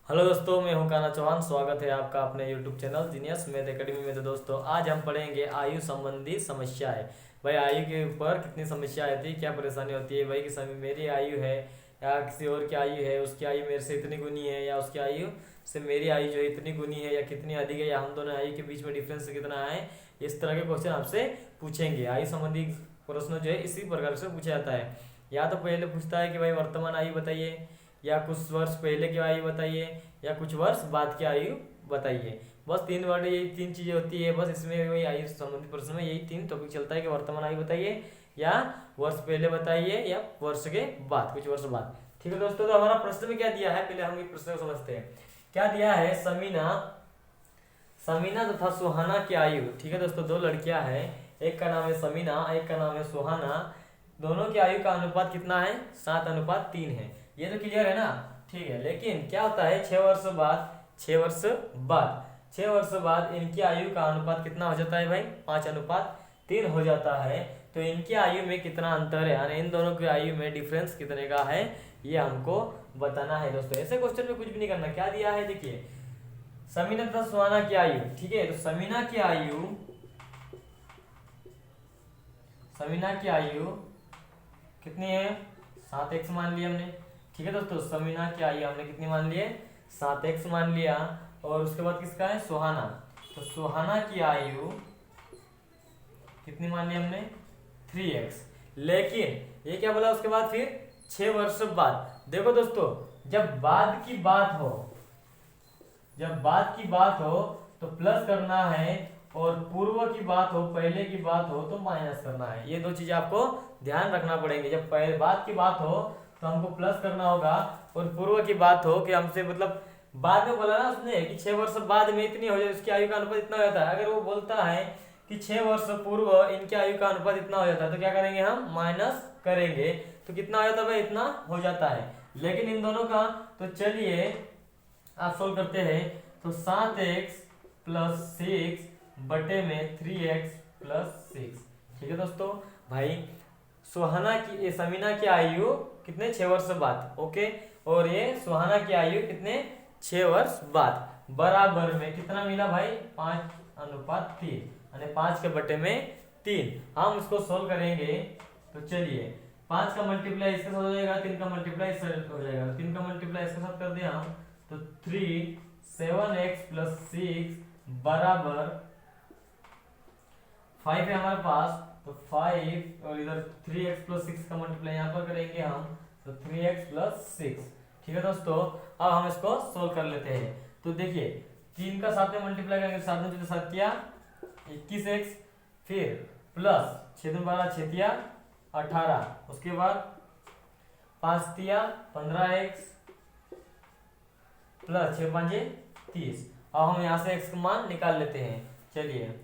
Hello दोस्तों, मैं हूं काना चौहान। स्वागत है आपका अपने YouTube channel genius math academy में। तो दोस्तों आज हम पढ़ेंगे आयु संबंधी समस्याएं। भाई आयु के ऊपर कितनी समस्या आती है, क्या परेशानी होती है। भाई कि समय मेरी आयु है या किसी और की आयु है, उसकी आयु मेरे से इतनी गुनी है या उसकी आयु से मेरी आयु जो है इतनी गुनी है या कितनी अधिक है, या हम दोनों आयु के बीच में डिफरेंस कितना है। इस तरह के क्वेश्चन आपसे पूछेंगे। आयु संबंधी प्रश्न जो है इसी प्रकार से पूछा जाता है। या तो पहले पूछता है कि भाई वर्तमान आयु बताइए, या कुछ वर्ष पहले की आयु बताइए, या कुछ वर्ष बाद की आयु बताइए। बस तीन वर्ड, यही तीन चीजें होती है। बस इसमें वही आयु संबंधित प्रश्न में यही तीन टॉपिक चलता है कि वर्तमान आयु बताइए, या वर्ष पहले बताइए, या वर्ष के बाद, कुछ वर्ष बाद। ठीक है दोस्तों, तो हमारा प्रश्न में क्या दिया है, पहले हम एक प्रश्न को समझते हैं। क्या दिया है, समीना समीना तथा सुहाना की आयु। ठीक है दोस्तों, दो लड़कियां हैं, एक का नाम है समीना, एक का नाम है सुहाना। दोनों की आयु का अनुपात कितना है, 7:3 है। ये तो क्लियर है ना। ठीक है, लेकिन क्या होता है 6 वर्ष बाद इनकी आयु का अनुपात कितना हो जाता है भाई, 5:3 हो जाता है। तो इनकी आयु में कितना अंतर है, यानी इन दोनों की आयु में डिफरेंस कितने का है, ये हमको बताना है दोस्तों। ऐसे क्वेश्चन में कुछ भी नहीं करना। क्या दिया है देखिए, समीना तथा सुहाना की आयु। ठीक है, तो समीना की आयु कितनी है, 7x मान लिया हमने। ठीक है दोस्तों, समीना की आयु हमने कितनी मान ली है, 7x मान लिया। और उसके बाद किसका है, सुहाना। तो सुहाना की आयु कितनी मान ली हमने, 3x। लेकिन ये क्या बोला उसके बाद, फिर 6 वर्ष बाद। देखो दोस्तों, जब बाद की बात हो तो प्लस करना है, और पूर्व की बात हो, पहले की बात हो तो माइनस करना है। ये दो चीजें आपको ध्यान रखना पड़ेंगे। जब पहले बात की बात हो तो हमको प्लस करना होगा, और पूर्व की बात हो कि हमसे मतलब बाद में बोला ना उसने कि 6 वर्ष बाद में इतनी हो जाए, उसकी आयु का अनुपात इतना हो जाता है। अगर वो बोलता है कि 6 वर्ष पूर्व इनकी आयु का अनुपात इतना हो जाता है, तो क्या करेंगे हम, माइनस करेंगे। तो कितना हो जाता है भाई, इतना हो जाता है। लेकिन इन दोनों का, तो चलिए आप सोल्व करते हैं। तो 7x प्लस 6 बटे में 3x प्लस 6। ठीक है दोस्तों, भाई समीना की आयु कितने, 6 वर्ष बाद। ओके, और ये सुहाना की आयु कितने, 6 वर्ष बाद। बराबर में कितना मिला भाई, 5:3, यानी 5 के बटे में 3। हम इसको सोल्व करेंगे। तो चलिए 5 का मल्टीप्लाई इसके साथ हो जाएगा, 3 का मल्टीप्लाई इसके साथ हो जाएगा। 3 का मल्टीप्लाई इसके साथ कर दिया हम, तो 7x प्लस 6 बराबर 5 है हमारे पास। तो 5, और इधर 3x प्लस 6 का मल्टीप्लाई यहाँ पर करेंगे हम, तो 3x प्लस 6। ठीक है दोस्तों, अब हम इसको सोल्व कर लेते हैं। तो देखिए 3 का 7 में मल्टीप्लाई करेंगे, 7 में 7 किया 21x, फिर प्लस 6 में 12, 6 तिया 18, उसके बाद 5 तिया 15x प्लस 6 5 30। अब हम यहाँ से x का मान निकाल लेते हैं। चलिए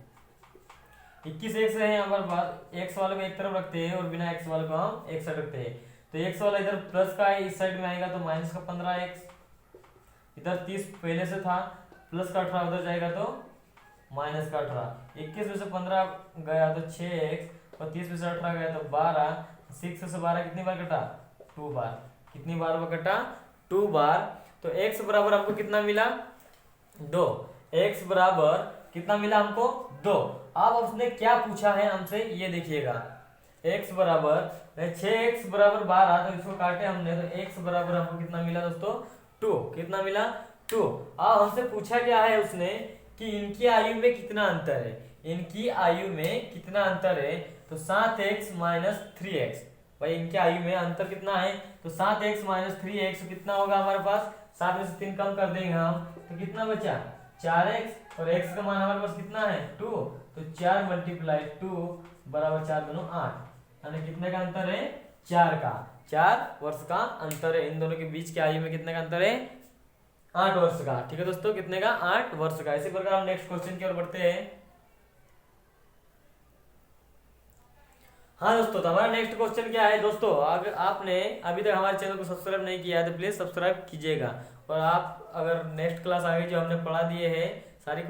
21x है हमारे पास, x वाले को एक तरफ रखते हैं और बिना x वाले को हम एक साइड रखते हैं। तो x वाला इधर प्लस का है, इस साइड में आएगा तो माइनस का 15x। इधर 30 पहले से था, प्लस का 18 उधर जाएगा तो माइनस का 18। 21 में से 15 गया तो 6x, और 30 में से 18 गया तो 12। 6 से 12 कितनी बार कटा, 2 बार। कितनी बार वो कटा, 2 बार। तो x बराबर हमको कितना मिला, 2। x बराबर कितना मिला हमको, 2। अब उसने क्या पूछा है हमसे, ये देखिएगा। x बराबर 6x बराबर 12, तो इसको काटे हमने, तो x बराबर हमको कितना मिला दोस्तों, 2। कितना मिला, 2। अब हमसे पूछा क्या है उसने कि इनकी आयु में कितना अंतर है, इनकी आयु में कितना अंतर है। तो 7x माइनस 3x। भाई इनकी आयु में अंतर कितना है, तो 7x माइनस 3x कितना होगा हमारे पास, 7 में से 3 कम कर देंगे हम, तो कितना बचा, 4x। और x का मान हमारे पास कितना है, 2। तो 4 मल्टीप्लाई 2 बराबर 4 दूनी 8, यानी कितने का अंतर है, 4 का। 4 वर्ष का अंतर है इन दोनों के बीच की आयु में। कितने का अंतर है, 8 वर्ष का। ठीक है दोस्तों, कितने का, 8 वर्ष का। इसी प्रकार हम नेक्स्ट क्वेश्चन की ओर बढ़ते हैं। हाँ दोस्तों, तो हमारा नेक्स्ट क्वेश्चन क्या है दोस्तों, अगर आपने अभी तक हमारे चैनल को सब्सक्राइब नहीं किया है तो प्लीज सब्सक्राइब कीजिएगा। और आप अगर नेक्स्ट क्लास आगे जो हमने पढ़ा दिए हैं, सारी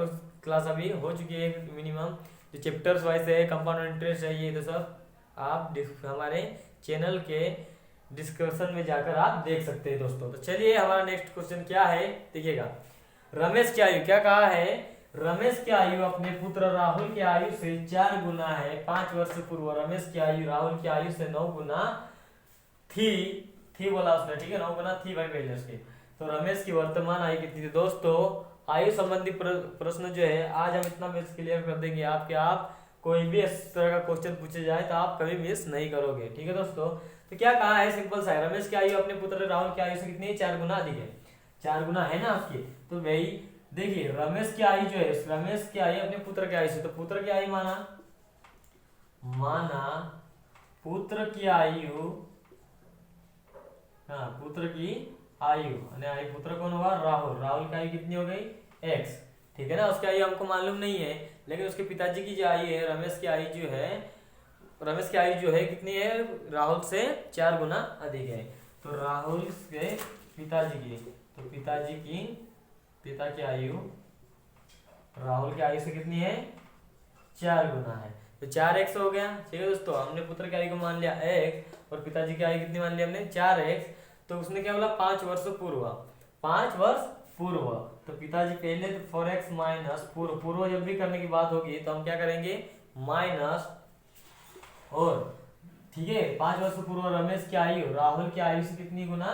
क्लास अभी हो चुकी है मिनिमम, जो चैप्टर्स वाइज है, कंपाउंड इंटरेस्ट है, ये तो सब आप हमारे चैनल के डिस्कशन में जाकर आप देख सकते हैं दोस्तों। तो चलिए हमारा नेक्स्ट क्वेश्चन क्या है देखिएगा। रमेश की आयु क्या कहा है, रमेश की आयु अपने पुत्र राहुल की आयु से 4 गुना है 5 वर्ष पूर्व। रमेश की आयु राहुल की आयु से 9 गुना थी बोला उसने, ठीक है, 9 गुना थी भाई पहले उसकी। तो रमेश की वर्तमान आयु कितनी थी दोस्तों। आयु संबंधी प्रश्न जो है आज हम इतना मिस क्लियर कर देंगे आपके, आप कोई भी इस तरह का क्वेश्चन पूछे जाए तो आप कभी मिस नहीं करोगे, ठीक है दोस्तों। तो क्या कहा है, सिंपल सा है, रमेश की आयु अपने पुत्र राहुल की आयु से कितनी है, 4 गुना अधिक है। 4 गुना है ना उसकी। तो भाई देखिए रमेश की आयु जो है, रमेश की आयु अपने पुत्र की आयु से, तो पुत्र की आयु माना पुत्र की आयु, हाँ पुत्र की आयु, पुत्र कौन हुआ, राहुल। राहुल की आयु कितनी हो गई, x, ठीक है ना। उसकी आयु हमको मालूम नहीं है, लेकिन उसके पिताजी की जो आयु है, रमेश की आयु जो है, रमेश की आयु जो है कितनी है, राहुल से 4 गुना अधिक है। तो राहुल के पिताजी की, तो पिता की आयु राहुल की आयु से कितनी है, 4 गुना है। तो 4x हो गया, ठीक है दोस्तों। हमने पुत्र की आयु को मान लिया x और पिताजी की आयु कितनी मान लिया हमने, 4x। तो उसने क्या बोला, 5 वर्ष पूर्व, 5 वर्ष पूर्व। तो पिताजी पहले तो 4x माइनस पूर्व जब भी करने की बात होगी तो हम क्या करेंगे, माइनस, और ठीक है 5 वर्ष पूर्व रमेश की आयु राहुल की आयु से कितनी गुना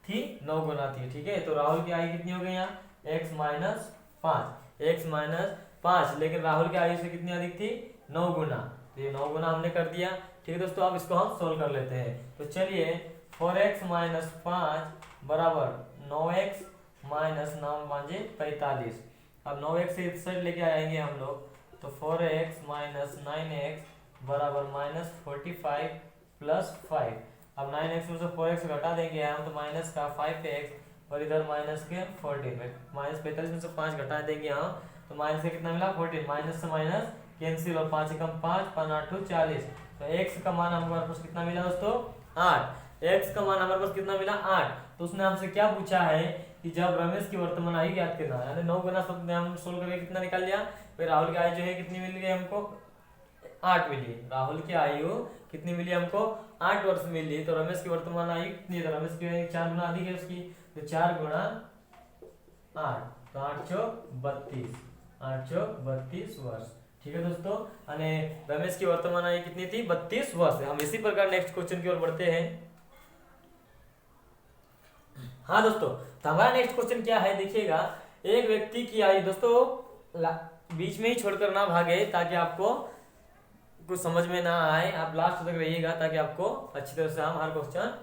थी, 9 गुना थी, ठीक है। तो राहुल की आयु कितनी हो गई यहाँ, x माइनस 5, लेकिन राहुल की आयु से कितनी अधिक थी, 9 गुना। तो ये 9 गुना हमने कर दिया, ठीक है दोस्तों। अब इसको हम सोल्व कर लेते हैं। तो चलिए 4x माइनस 5 बराबर 9x माइनस 9 5 45। अब 9x से इस साइड लेके आएंगे हम लोग, तो 4x माइनस 9x बराबर माइनस 45 प्लस 5। अब 9x में से 4x घटा देंगे हम, तो माइनस का 5x और इधर माइनस के 14, माइनस 45 में से 5 घटा देंगे हम, तो माइनस से कितना मिला 14, माइनस से माइनस कैंसिल, और 5 एकम 5 5 8 40। तो x का मान हमारे पास कितना मिला दोस्तों, 8। x का मान हमारे पास कितना मिला, 8। तो उसने हमसे क्या पूछा है कि जब रमेश की वर्तमान आयु ज्ञात करना, यानी 9 गुना सब हम सोल्व करके कितना निकाल लिया। फिर राहुल की आयु जो है कितनी मिल गई हमको, 8 मिली। राहुल की आयु कितनी मिली हमको, 8 वर्ष मिली। तो रमेश की वर्तमान आयु कितनी है, तो रमेश की आयु 4 गुना अधिक है उसकी, तो 4 गुना 8, तो 8 चौक 32 वर्ष, ठीक है दोस्तों। रमेश की वर्तमान आयु कितनी थी, 32 वर्ष। हम इसी प्रकार नेक्स्ट क्वेश्चन की ओर बढ़ते हैं। हाँ दोस्तों, तो हमारा नेक्स्ट क्वेश्चन क्या है देखिएगा। एक व्यक्ति की आयु, दोस्तों बीच में ही छोड़कर ना भागे ताकि आपको कुछ समझ में ना आए, आप लास्ट तक रहिएगा ताकि आपको अच्छी तरह से हमारा क्वेश्चन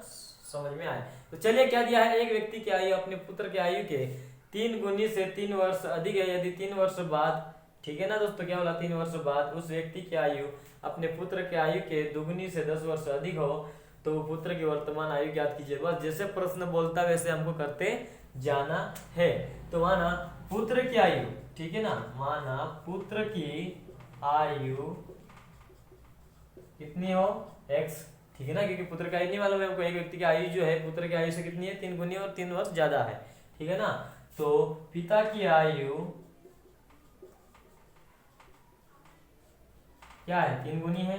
समझ में आए। तो चलिए क्या दिया है, एक व्यक्ति की आयु अपने पुत्र की आयु के 3 गुनी से 3 वर्ष अधिक है यदि 3 वर्ष बाद, ठीक है ना दोस्तों, क्या बोला, 3 वर्ष बाद उस व्यक्ति की आयु अपने पुत्र की आयु के दुगुनी से 10 वर्ष अधिक हो तो पुत्र की वर्तमान आयु ज्ञात कीजिए। बस जैसे प्रश्न बोलता है वैसे हमको करते जाना है। तो माना पुत्र की आयु, ठीक है ना, माना पुत्र की आयु कितनी हो, x, ठीक है ना, क्योंकि पुत्र की आयु नहीं मालूम है हमको। एक व्यक्ति की आयु जो है पुत्र की आयु से कितनी है, 3 गुनी और 3 वर्ष ज्यादा है, ठीक है ना। तो पिता की आयु क्या है, 3 गुनी है,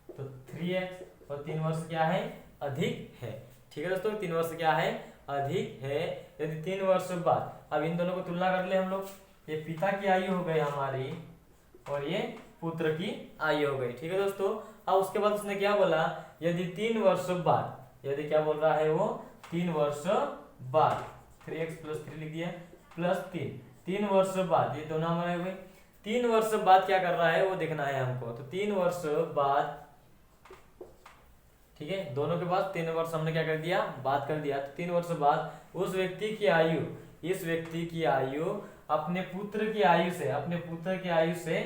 तो 3x, और 3 वर्ष क्या है, अधिक है, ठीक है दोस्तों। 3 वर्ष क्या है, अधिक है यदि 3 वर्ष बाद। अब इन दोनों को तुलना कर ले हम लोग, ये पिता की आयु हो गई हमारी और ये पुत्र की आयु हो गई, ठीक है दोस्तों। अब उसके बाद उसने क्या बोला, यदि 3 वर्ष बाद, यदि क्या बोल रहा है वो, 3 वर्ष बाद, 3x प्लस 3 लिख दिया, प्लस 3 वर्ष बाद, ये दोनों हमारे हो गए। 3 वर्ष बाद क्या कर रहा है वो देखना है हमको। तो 3 वर्ष बाद, ठीक है, दोनों के बाद 3 वर्ष हमने क्या कर दिया, बात कर दिया। तो 3 वर्ष बाद उस व्यक्ति की आयु, इस व्यक्ति की आयु अपने पुत्र की आयु से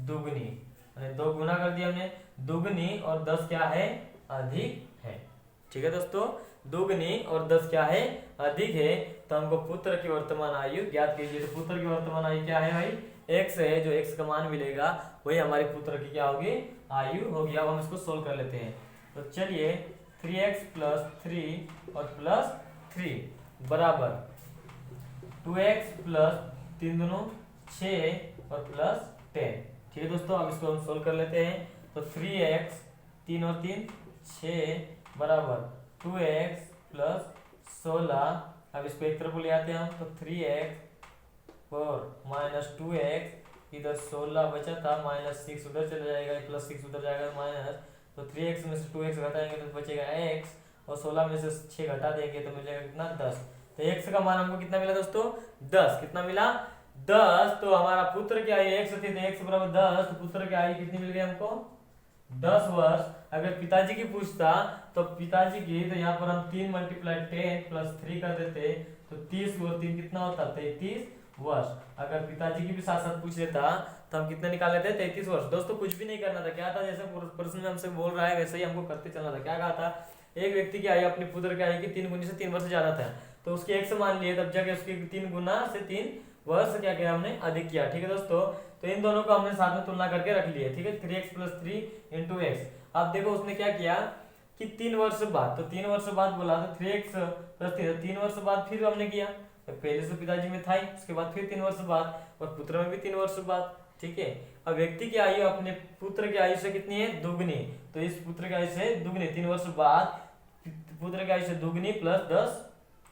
दुगनी, 2 गुना कर दिया हमने, दुगनी और 10 क्या है, अधिक है, ठीक है दोस्तों। दुगनी और 10 क्या है, अधिक है। तो हमको पुत्र की वर्तमान आयु ज्ञात कीजिए। तो पुत्र की वर्तमान आयु क्या है भाई, x है, जो x का मान मिलेगा वही हमारे पुत्र की क्या होगी, आयु होगी। अब हम इसको सोल्व कर लेते हैं। तो चलिए 3x प्लस 3 और प्लस 3 बराबर 2x प्लस 3 दूनों 6 और प्लस 10, ठीक है दोस्तों। अब इसको हम सोल्व कर लेते हैं। तो 3x 3 और 3 6 बराबर 2x प्लस 16। अब इसको एक तरफ ले आते हैं हम, तो 3x और माइनस 2x, इधर 16 बचा था, माइनस 6 उधर चला जाएगा, प्लस 6 उधर जाएगा माइनस, तो 3x में से 2x घटाएंगे तो बचेगा x, और 16 में से 6 घटा देंगे तो मिलेगा कितना 10। तो x का मान हमको कितना मिला दोस्तों 10। कितना मिला 10। तो हमारा पुत्र की आयु x थी, तो x बराबर 10, तो पुत्र की आयु कितनी मिल गई हमको 10 वर्ष। अगर पिताजी की पूछता तो पिताजी की, तो यहाँ पर हम 3 × 10 प्लस 3 कर देते, तो 30 और 3 कितना होता 33 वर्ष। अगर पिताजी की भी साथ साथ पूछ लेता तो हम कितने निकाल लेते 33 वर्ष। दोस्तों कुछ भी नहीं करना था, क्या था जैसे प्रश्न में हमसे बोल रहा है वैसे ही हमको करते चलना था। क्या कहा था, एक व्यक्ति की आयु अपने पुत्र की आयु की 3 गुनी से 3 वर्ष ज्यादा था, तो उसके एक से मान लिए, तब जाके उसकी 3 गुना से 3 वर्ष क्या किया हमने अधिक किया। ठीक है दोस्तों, तो इन दोनों को हमने साथ में तुलना करके रख लिया। ठीक है, 3x प्लस 3 इंटू एक्स। अब देखो उसने क्या किया कि 3 वर्ष बाद, तो 3 वर्ष बाद बोला, तो 3x प्लस 3 वर्ष बाद फिर हमने किया, तो पहले से पिताजी में था ही, उसके बाद फिर 3 वर्ष बाद, और पुत्र में भी 3 वर्ष बाद। ठीक है, अब व्यक्ति की आयु अपने पुत्र की आयु से कितनी है दुगनी, तो इस पुत्र की आयु से दुगनी 3 वर्ष बाद पुत्र की आयु से दुगनी प्लस 10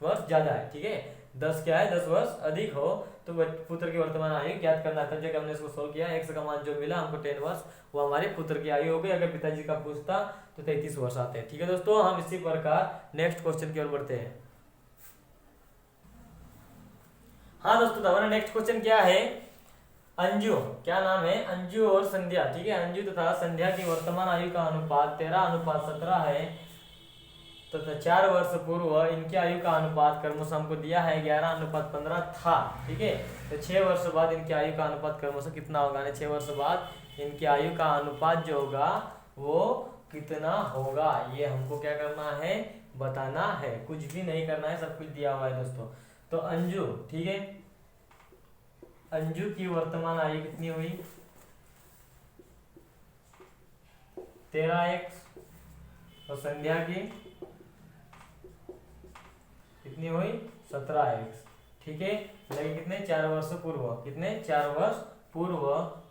वर्ष ज्यादा है। ठीक है, 10 क्या है 10 वर्ष अधिक हो, तो पुत्र की वर्तमान आयु ज्ञात करना था। जब हमने इसको सोल्व किया, x का मान जो मिला हमको 10 वर्ष, वो हमारे पुत्र की आयु हो गई। अगर पिताजी का पूछता तो 33 वर्ष आते हैं। ठीक है दोस्तों, हम इसी प्रकार नेक्स्ट क्वेश्चन की ओर बढ़ते हैं। हाँ दोस्तों, तो हमारा नेक्स्ट क्वेश्चन क्या है, अंजू, क्या नाम है अंजू और संध्या। ठीक है, अंजू तथा संध्या की वर्तमान आयु का अनुपात 13:17 है, तथा 4 वर्ष पूर्व इनकी आयु का अनुपात क्रमशः हमको दिया है 11:15 था। ठीक है, तो 6 वर्ष बाद इनकी आयु का अनुपात क्रमशः कितना होगा, 6 वर्ष बाद इनकी आयु का अनुपात जो होगा वो कितना होगा, ये हमको क्या करना है बताना है। कुछ भी नहीं करना है, सब कुछ दिया हुआ है दोस्तों। तो अंजू, ठीक है, अंजू की वर्तमान आयु कितनी हुई 13x, और संध्या की कितनी हुई 17x। ठीक है, लगे कितने 4 वर्ष पूर्व, कितने 4 वर्ष पूर्व,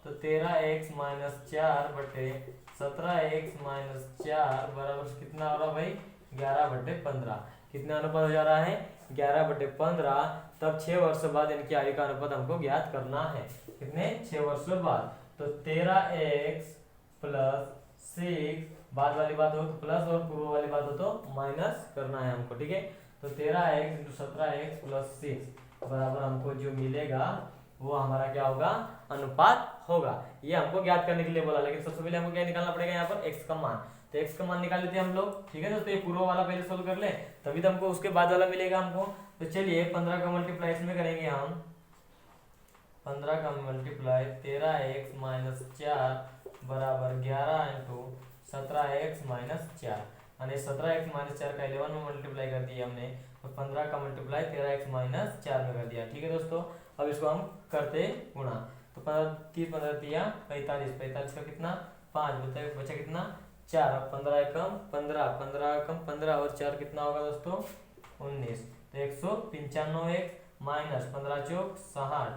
तो 13x माइनस 4 बटे 17x माइनस 4 बराबर कितना हो रहा भाई 11/15। कितना अनुपात हो जा रहा है 11/15। तब 6 वर्ष बाद इनकी आयु का अनुपात हमको ज्ञात करना है। कितने 6 वर्ष बाद, तो 13x प्लस 6, बाद वाली बात हो तो प्लस और पूर्व वाली बात हो तो माइनस करना है हमको। ठीक है, तो 13x इंटू 17x प्लस 6 बराबर हमको जो मिलेगा वो हमारा क्या होगा अनुपात होगा। ये हमको ज्ञात करने के लिए बोला, लेकिन सबसे पहले हमको क्या निकालना पड़ेगा यहाँ पर x का मान। तो x का मान निकाल लेते हैं हम लोग। ठीक है दोस्तों, ये पूर्व वाला पहले सोल्व कर ले, तभी तो हमको उसके बाद वाला मिलेगा हमको। तो चलिए 15 का मल्टीप्लाई इसमें करेंगे हम, 15 का मल्टीप्लाई 13x माइनस 4 बराबर 11 इंटू 17x माइनस 4, यानी 17x माइनस 4 का 11 में मल्टीप्लाई कर दिया हमने, तो 15 का मल्टीप्लाई 13x माइनस 4 में कर दिया। ठीक है दोस्तों, अब इसको हम करते गुणा, तो 30 15 दिया 45, 45 का कितना 5 बचा कितना 4, अब 15 कम 15, 15 कम 15 और 4 कितना होगा दोस्तों 19, तो 195x माइनस 15 चौक 60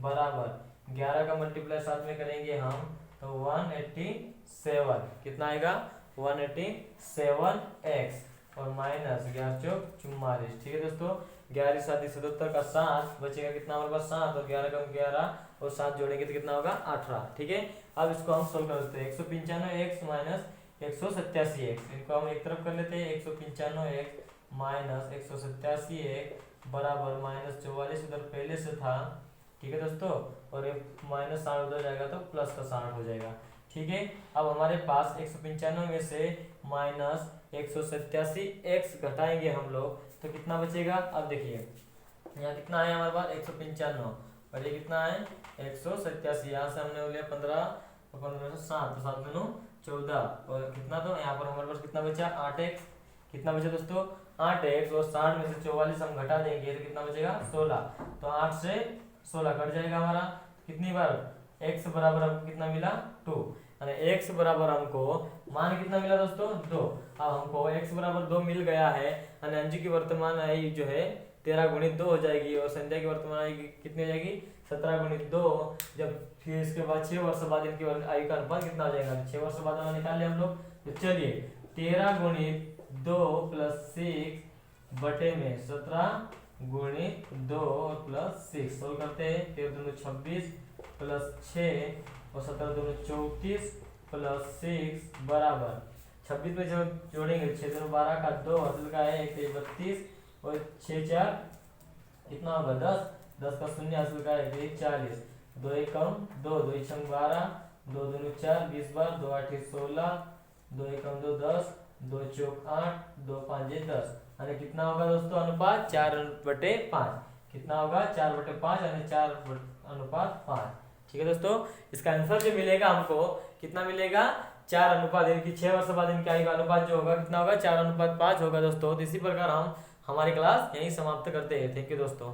बराबर 11 का मल्टीप्लाई साथ में करेंगे हम, तो 187 कितना आएगा 187x और माइनस 11 चौक 44। ठीक है दोस्तों, 11 7 77 का 7 बचेगा कितना हमारे पास 7, और 11 कम 11 और 7 जोड़ेंगे तो कितना होगा 18। ठीक है, अब इसको हम सोल्व कर देते हैं। 195x माइनस 187x, इनको हम एक तरफ कर लेते हैं, 195x माइनस 187x बराबर माइनस 44 उधर पहले से था। ठीक है दोस्तों, और माइनस 60 उधर जाएगा तो प्लस का 60 हो जाएगा। ठीक है, अब हमारे पास 195 में से माइनस 187x घटाएंगे हम लोग, तो कितना बचेगा। अब देखिए यहाँ कितना है हमारे पास 195, और ये कितना है 187, यहाँ से हमने लिया 15 और 15 से 7, तो 7 में 9 14, और कितना, तो यहाँ पर हमारे पास कितना बचा 8x। कितना बचा दोस्तों 8x, और 60 में से 44 हम घटा देंगे तो कितना बचेगा 16, तो 8 से 16 कट जाएगा हमारा। कितनी बार x बराबर हमको कितना मिला 2, यानी x बराबर हमको मान कितना मिला दोस्तों 2। अब हमको x बराबर 2 मिल गया है, यानी अंजू की वर्तमान आयु जो है 13 गुणित 2 हो जाएगी, और संध्या की वर्तमान आयु कितनी हो जाएगी 17 गुणित 2। जब फिर इसके बाद 6 वर्ष बाद इनकी आयु का अनुपात कितना हो जाएगा, 6 वर्ष बाद वाला निकाल लिया हम लोग। तो चलिए 13 गुणित 2 प्लस 6 बटे में 17 गुणित 2 और प्लस 6 सोल्व करते हैं। 13 दूनी 26 प्लस 6 और 17 दूनी 34 प्लस 6 बराबर 26 में जो जोड़ेंगे 6 दूनी 12 का 2 हासिल का है 1 32 और 6 4 कितना होगा 10 10 का शून्य हासिल का है 40 2 1 कम 2 2 1 12 2 दूनी 4 20 बार 2 8 16 2 1 कम 2 10 2 चौक 8 2 5 10 यानी कितना होगा दोस्तों अनुपात 4/5 कितना होगा 4/5 यानी 4/5। ठीक है दोस्तों, इसका आंसर जो मिलेगा हमको कितना मिलेगा 4 यानी कि 6 वर्ष बाद इनका अनुपात जो होगा कितना होगा 4/5 होगा दोस्तों। तो इसी प्रकार हम हमारी क्लास यहीं समाप्त करते हैं। थैंक यू दोस्तों।